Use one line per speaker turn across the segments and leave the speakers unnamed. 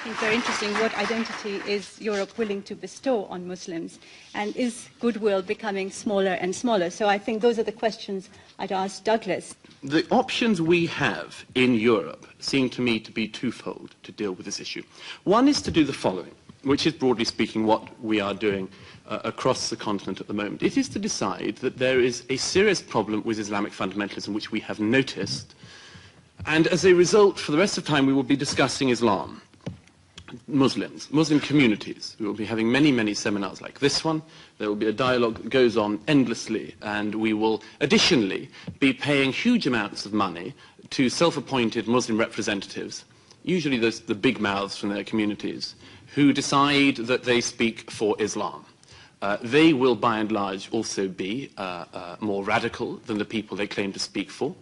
I think very interesting. What identity is Europe willing to bestow on Muslims? And is goodwill becoming smaller and smaller? So I think those are the questions I'd ask Douglas.
The options we have in Europe seem to me to be twofold to deal with this issue. One is to do the following, which is broadly speaking what we are doing across the continent at the moment. It is to decide that there is a serious problem with Islamic fundamentalism which we have noticed, and as a result, for the rest of time, we will be discussing Islam, Muslims, Muslim communities. We will be having many, many seminars like this one. There will be a dialogue that goes on endlessly, and we will additionally be paying huge amounts of money to self-appointed Muslim representatives, usually the big mouths from their communities, who decide that they speak for Islam. They will, by and large, also be more radical than the people they claim to speak for.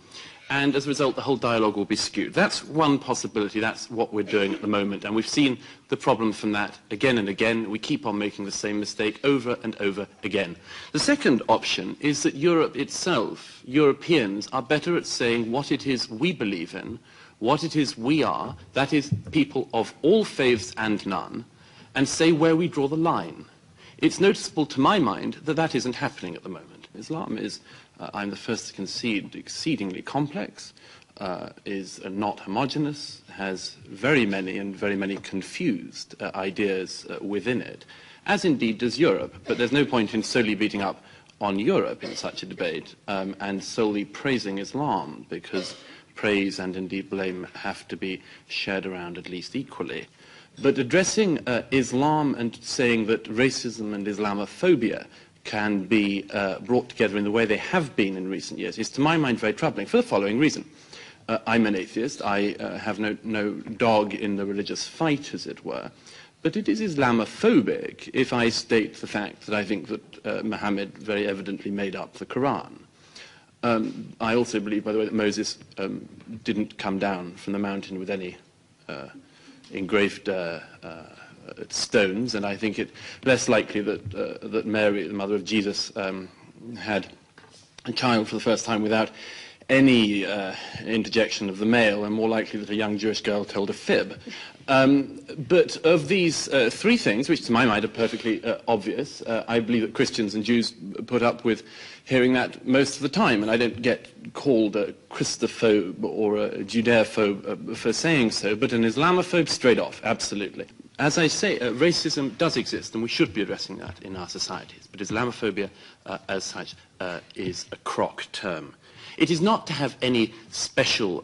And as a result, the whole dialogue will be skewed. That's one possibility. That's what we're doing at the moment. And we've seen the problem from that again and again. We keep on making the same mistake over and over again. The second option is that Europe itself, Europeans, are better at saying what it is we believe in, what it is we are, that is, people of all faiths and none, and say where we draw the line. It's noticeable to my mind that that isn't happening at the moment. Islam is, I'm the first to concede, exceedingly complex, is not homogeneous, has very many confused ideas within it, as indeed does Europe. But there's no point in solely beating up on Europe in such a debate and solely praising Islam, because praise and indeed blame have to be shared around at least equally. But addressing Islam and saying that racism and Islamophobia can be brought together in the way they have been in recent years is, to my mind, very troubling for the following reason. I'm an atheist. I have no dog in the religious fight, as it were. But it is Islamophobic if I state the fact that I think that Muhammad very evidently made up the Quran. I also believe, by the way, that Moses didn't come down from the mountain with any engraved stones, and I think it less likely that Mary, the mother of Jesus, had a child for the first time without any interjection of the male, and more likely that a young Jewish girl told a fib. But of these three things, which to my mind are perfectly obvious, I believe that Christians and Jews put up with hearing that most of the time, and I don't get called a Christophobe or a Judeophobe for saying so, but an Islamophobe straight off, absolutely. As I say, racism does exist, and we should be addressing that in our societies, but Islamophobia, as such, is a crock term. It is not to have any special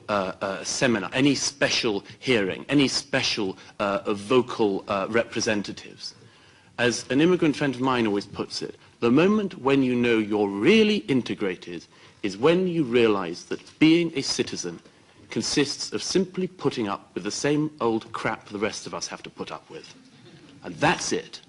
seminar, any special hearing, any special vocal representatives. As an immigrant friend of mine always puts it, the moment when you know you're really integrated is when you realize that being a citizen consists of simply putting up with the same old crap the rest of us have to put up with. And that's it.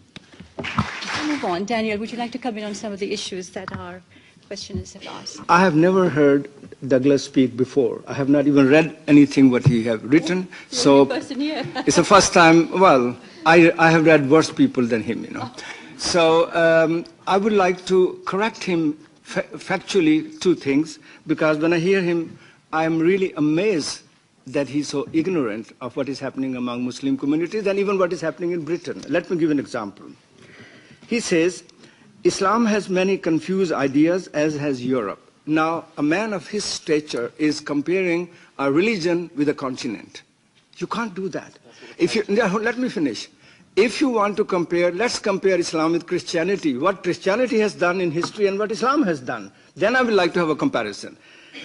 We'll move on. Daniel, would you like to come in on some of the issues that our questioners have asked?
I have never heard Douglas speak before. I have not even read anything what he have written. So it's the first time, well, I have read worse people than him, you know. So I would like to correct him factually two things, because when I hear him, I am really amazed that he's so ignorant of what is happening among Muslim communities and even what is happening in Britain. Let me give an example. He says, Islam has many confused ideas, as has Europe. Now, a man of his stature is comparing a religion with a continent. You can't do that. Let me finish. If you want to compare, let's compare Islam with Christianity, what Christianity has done in history and what Islam has done. Then I would like to have a comparison.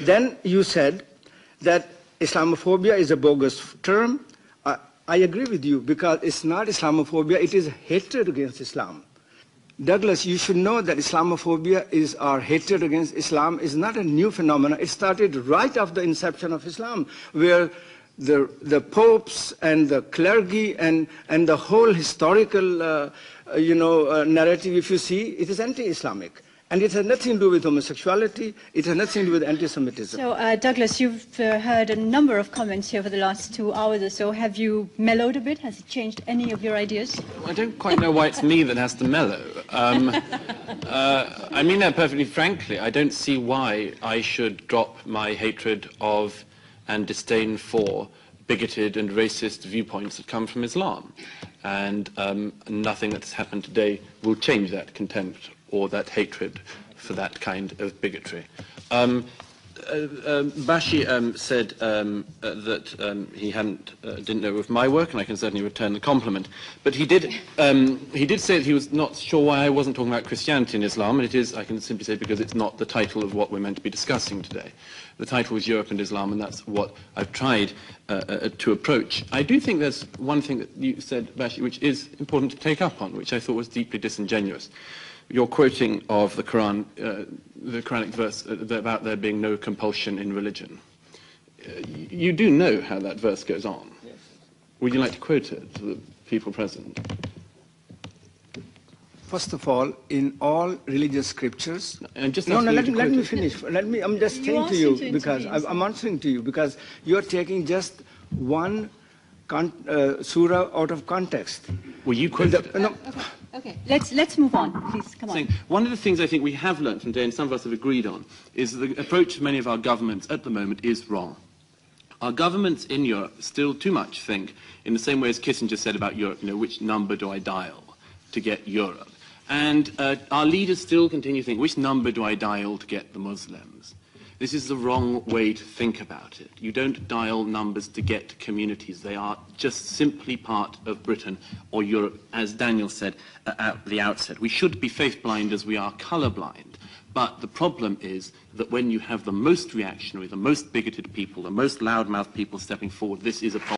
Then you said that Islamophobia is a bogus term. I agree with you, because it's not Islamophobia, it is hatred against Islam. Douglas, you should know that Islamophobia is our hatred against Islam is not a new phenomenon. It started right after the inception of Islam, where the popes and the clergy and the whole historical narrative, if you see, it is anti-Islamic. And it has nothing to do with homosexuality. It has nothing to do with anti-Semitism.
So, Douglas, you've heard a number of comments here for the last 2 hours or so. Have you mellowed a bit? Has it changed any of your ideas?
I don't quite know why it's me that has to mellow. I mean that perfectly frankly. I don't see why I should drop my hatred of and disdain for bigoted and racist viewpoints that come from Islam. And nothing that's happened today will change that contempt or that hatred for that kind of bigotry. Bashi said that he didn't know of my work, and I can certainly return the compliment. But he did say that he was not sure why I wasn't talking about Christianity and Islam, and it is, I can simply say, because it's not the title of what we're meant to be discussing today. The title was Europe and Islam, and that's what I've tried to approach. I do think there's one thing that you said, Bashi, which is important to take up on, which I thought was deeply disingenuous. Your quoting of the Quran, the Quranic verse about there being no compulsion in religion. You do know how that verse goes on. Yes. Would you like to quote it to the people present?
First of all, in all religious scriptures...
And just
let me finish. I'm just saying to you, because I'm answering to you, because you're taking just one surah out of context.
Well, you quoted it.
No.
Okay, let's move on, please. Come on.
One of the things I think we have learned from today, and some of us have agreed on, is that the approach of many of our governments at the moment is wrong. Our governments in Europe still too much think, in the same way as Kissinger said about Europe, which number do I dial to get Europe? And our leaders still continue to think, which number do I dial to get the Muslims? This is the wrong way to think about it. You don't dial numbers to get communities. They are just simply part of Britain or Europe, as Daniel said at the outset. We should be faith-blind as we are colour-blind. But the problem is that when you have the most reactionary, the most bigoted people, the most loudmouth people stepping forward, this is a problem.